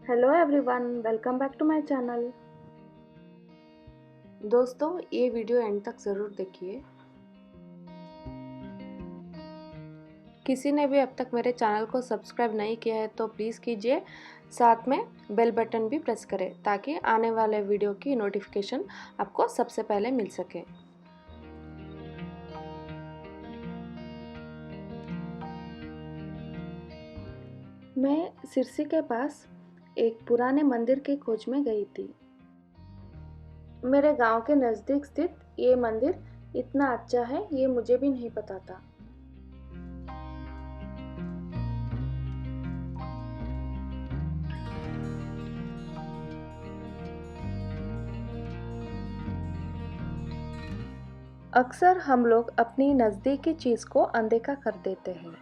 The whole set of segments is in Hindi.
Hello everyone, welcome back to my channel. दोस्तों, ये वीडियो एंड तक ज़रूर देखिए। किसी ने भी अब तक मेरे चैनल को सब्सक्राइब नहीं किया है तो प्लीज़ कीजिए। साथ में बेल बटन भी प्रेस करें ताकि आने वाले वीडियो की नोटिफिकेशन आपको सबसे पहले मिल सके। मैं सिरसी के पास एक पुराने मंदिर की खोज में गई थी। मेरे गांव के नज़दीक स्थित ये मंदिर इतना अच्छा है ये मुझे भी नहीं पता था। अक्सर हम लोग अपनी नज़दीकी चीज़ को अनदेखा कर देते हैं।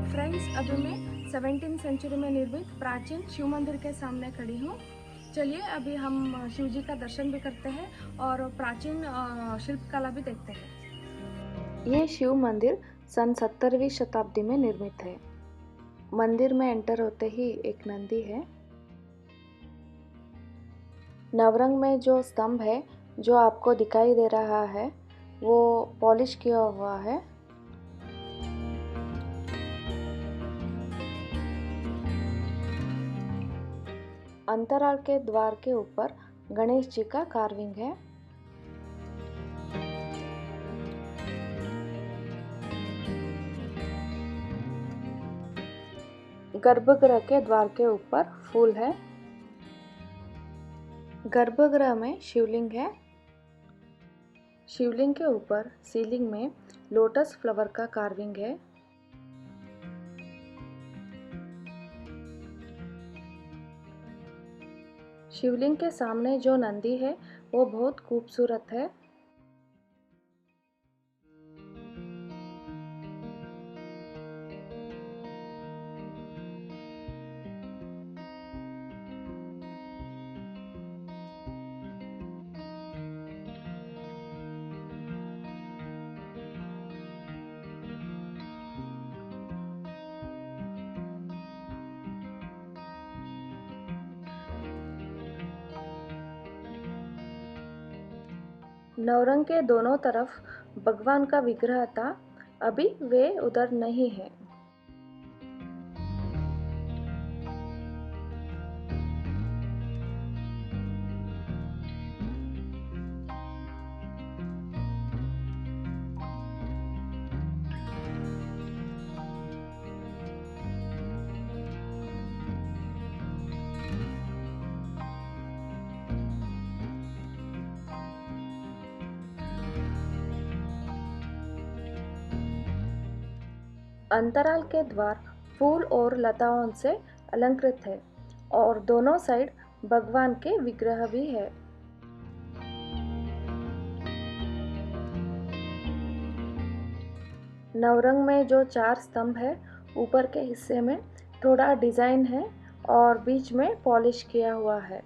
फ्रेंड्स, अभी मैं 17वीं सेंचुरी में निर्मित प्राचीन शिव मंदिर के सामने खड़ी हूँ। चलिए अभी हम शिव जी का दर्शन भी करते हैं और प्राचीन शिल्पकला भी देखते हैं। ये शिव मंदिर सन 17वीं शताब्दी में निर्मित है। मंदिर में एंटर होते ही एक नंदी है। नवरंग में जो स्तंभ है जो आपको दिखाई दे रहा है वो पॉलिश किया हुआ है। अंतराल के द्वार के ऊपर गणेश जी का कार्विंग है। गर्भगृह के द्वार के ऊपर फूल है। गर्भगृह में शिवलिंग है। शिवलिंग के ऊपर सीलिंग में लोटस फ्लावर का कार्विंग है। शिवलिंग के सामने जो नंदी है वो बहुत खूबसूरत है। नवरंग के दोनों तरफ भगवान का विग्रह था, अभी वे उधर नहीं है। अंतराल के द्वार फूल और लताओं से अलंकृत है और दोनों साइड भगवान के विग्रह भी है। नवरंग में जो 4 स्तंभ है ऊपर के हिस्से में थोड़ा डिजाइन है और बीच में पॉलिश किया हुआ है।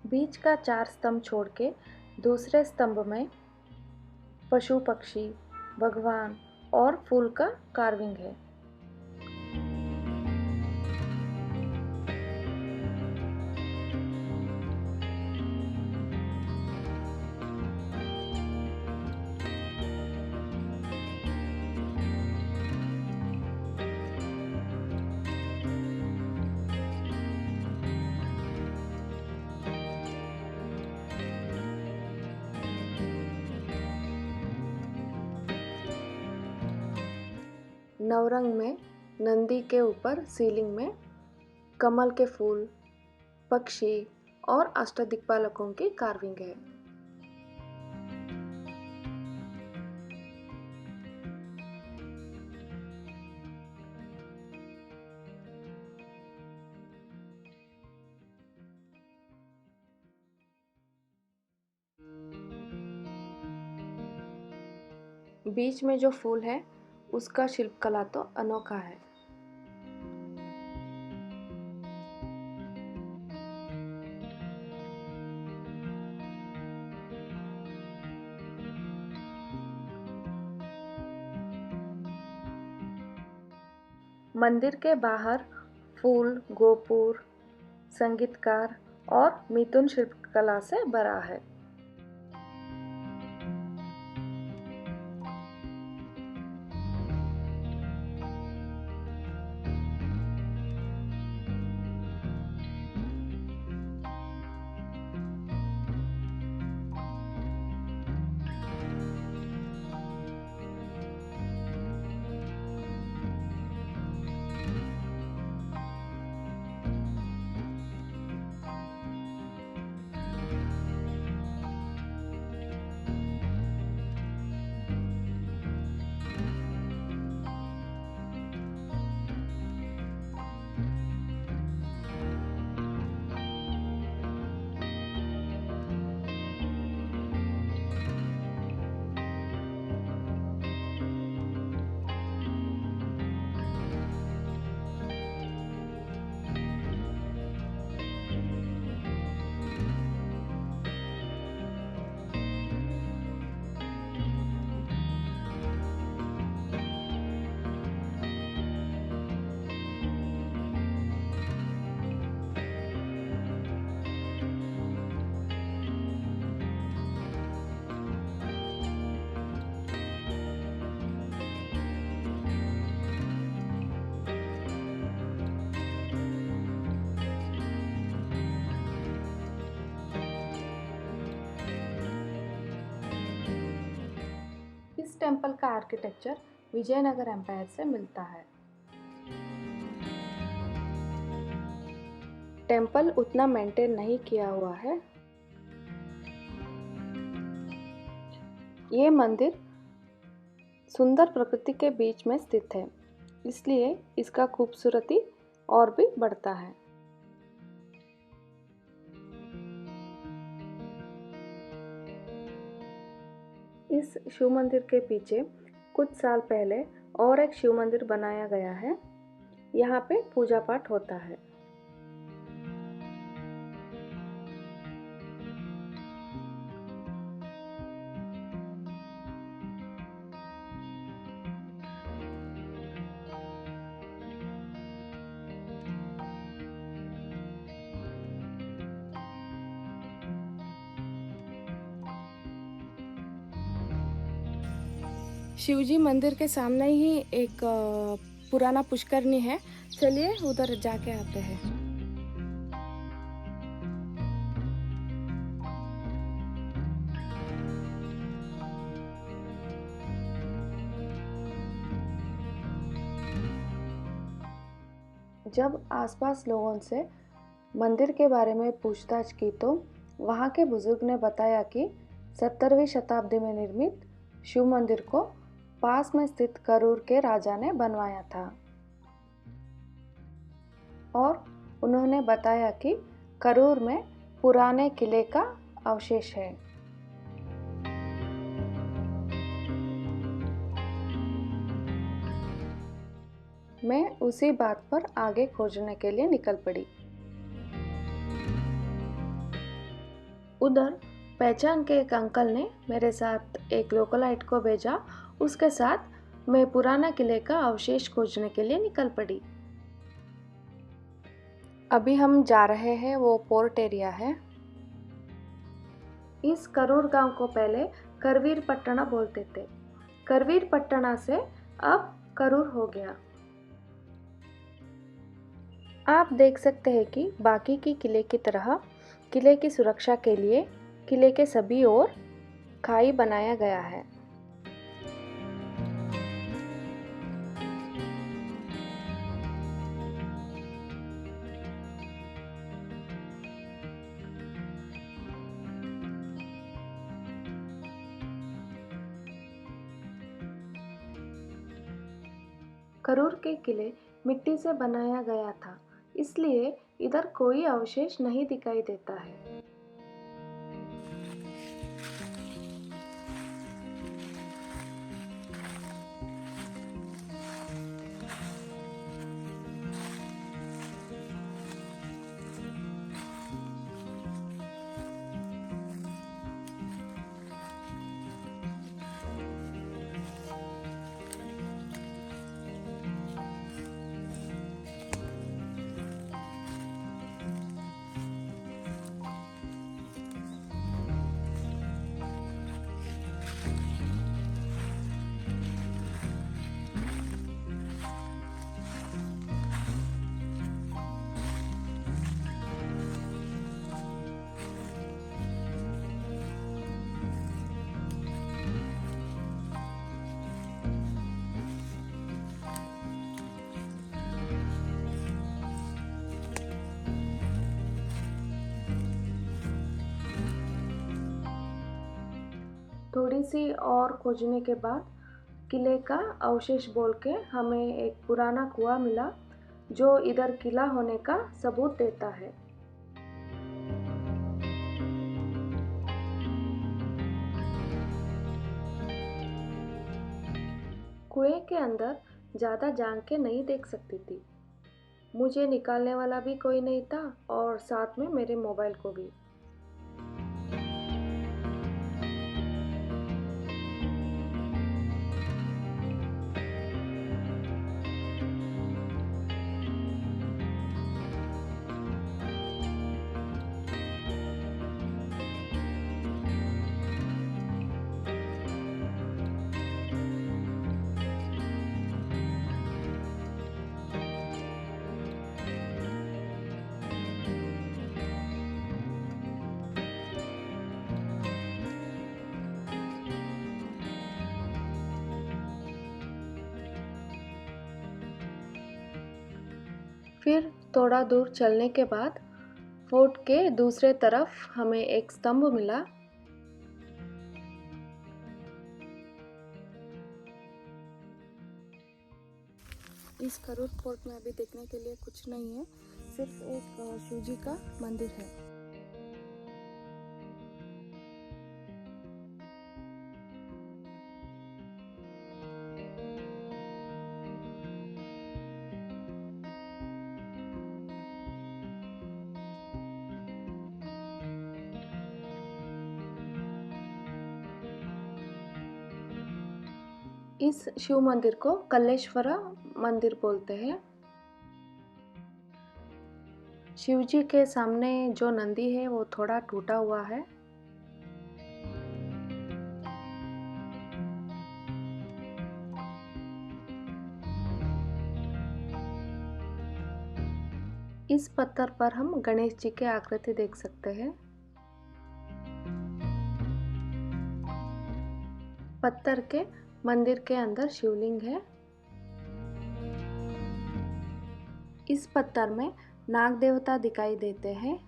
बीच का 4 स्तंभ छोड़ के दूसरे स्तंभ में पशु पक्षी, भगवान और फूल का कार्विंग है। नवरंग में नंदी के ऊपर सीलिंग में कमल के फूल, पक्षी और अष्टदिक्पालकों की कार्विंग है। बीच में जो फूल है उसका शिल्पकला तो अनोखा है। मंदिर के बाहर फूल, गोपुर, संगीतकार और मिथुन शिल्पकला से भरा है। इस टेंपल का आर्किटेक्चर विजयनगर एम्पायर से मिलता है। टेंपल उतना मेंटेन नहीं किया हुआ है। ये मंदिर सुंदर प्रकृति के बीच में स्थित है, इसलिए इसका खूबसूरती और भी बढ़ता है। इस शिव मंदिर के पीछे कुछ साल पहले और एक शिव मंदिर बनाया गया है। यहाँ पे पूजा पाठ होता है। शिवजी मंदिर के सामने ही एक पुराना पुष्करनी है। चलिए उधर जाके आते हैं। जब आसपास लोगों से मंदिर के बारे में पूछताछ की तो वहाँ के बुजुर्ग ने बताया कि 17वीं शताब्दी में निर्मित शिव मंदिर को पास में स्थित करूर के राजा ने बनवाया था और उन्होंने बताया कि करूर में पुराने किले का अवशेष है। मैं उसी बात पर आगे खोजने के लिए निकल पड़ी। उधर पहचान के एक अंकल ने मेरे साथ एक लोकलाइट को भेजा। उसके साथ मैं पुराना किले का अवशेष खोजने के लिए निकल पड़ी। अभी हम जा रहे हैं वो पोर्ट एरिया है। इस करूर गांव को पहले करवीर पट्टना बोलते थे। करवीर पट्टना से अब करूर हो गया। आप देख सकते हैं कि बाकी की किले की तरह किले की सुरक्षा के लिए किले के सभी ओर खाई बनाया गया है। करूर के किले मिट्टी से बनाया गया था, इसलिए इधर कोई अवशेष नहीं दिखाई देता है। थोड़ी सी और खोजने के बाद किले का अवशेष बोल के हमें एक पुराना कुआं मिला जो इधर किला होने का सबूत देता है। कुएं के अंदर ज़्यादा झांक के नहीं देख सकती थी। मुझे निकालने वाला भी कोई नहीं था और साथ में मेरे मोबाइल को भी। फिर थोड़ा दूर चलने के बाद फोर्ट के दूसरे तरफ हमें एक स्तंभ मिला। इस करूर फोर्ट में अभी देखने के लिए कुछ नहीं है, सिर्फ एक शिव जी का मंदिर है। इस शिव मंदिर को कल्लेश्वर मंदिर बोलते हैं। शिव जी के सामने जो नंदी है वो थोड़ा टूटा हुआ है। इस पत्थर पर हम गणेश जी की आकृति देख सकते हैं। पत्थर के मंदिर के अंदर शिवलिंग है। इस पत्थर में नाग देवता दिखाई देते हैं।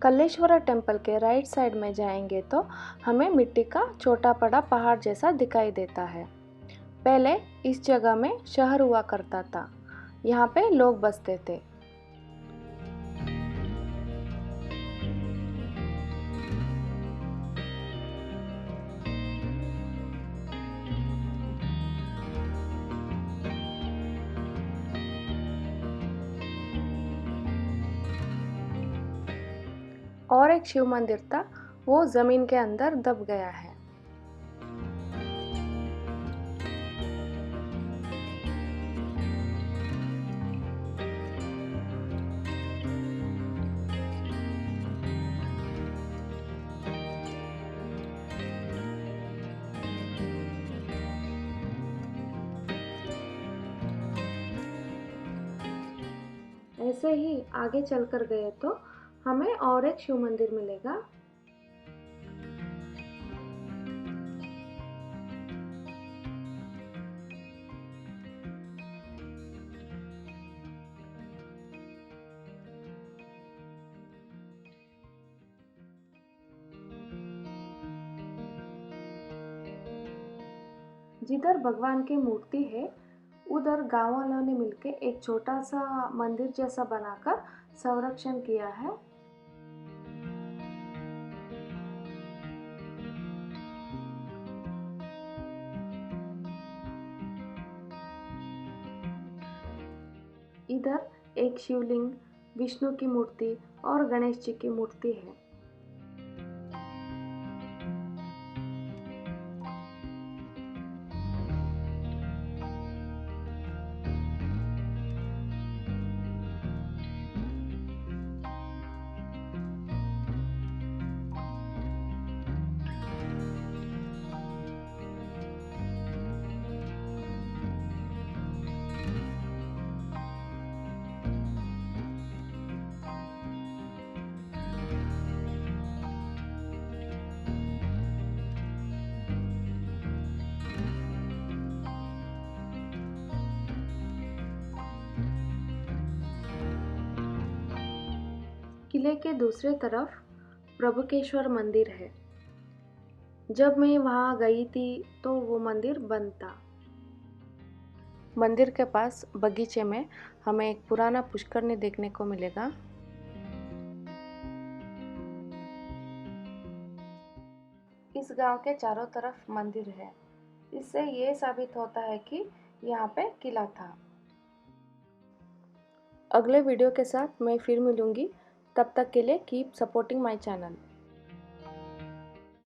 कल्लेश्वरा टेम्पल के राइट साइड में जाएंगे तो हमें मिट्टी का छोटा बड़ा पहाड़ जैसा दिखाई देता है। पहले इस जगह में शहर हुआ करता था, यहाँ पे लोग बसते थे। और एक शिव मंदिर था, वो जमीन के अंदर दब गया है। ऐसे ही आगे चलकर गए तो हमें और एक शिव मंदिर मिलेगा। जिधर भगवान की मूर्ति है उधर गांव वालों ने मिलकर एक छोटा सा मंदिर जैसा बनाकर संरक्षण किया है। इधर एक शिवलिंग, विष्णु की मूर्ति और गणेश जी की मूर्ति है। किले के दूसरे तरफ प्रभुकेश्वर मंदिर है। जब मैं वहाँ गई थी तो वो मंदिर बंद था। मंदिर के पास बगीचे में हमें एक पुराना पुष्करनी देखने को मिलेगा। इस गांव के चारों तरफ मंदिर है। इससे ये साबित होता है कि यहाँ पे किला था। अगले वीडियो के साथ मैं फिर मिलूंगी। तब तक के लिए कीप सपोर्टिंग माय चैनल।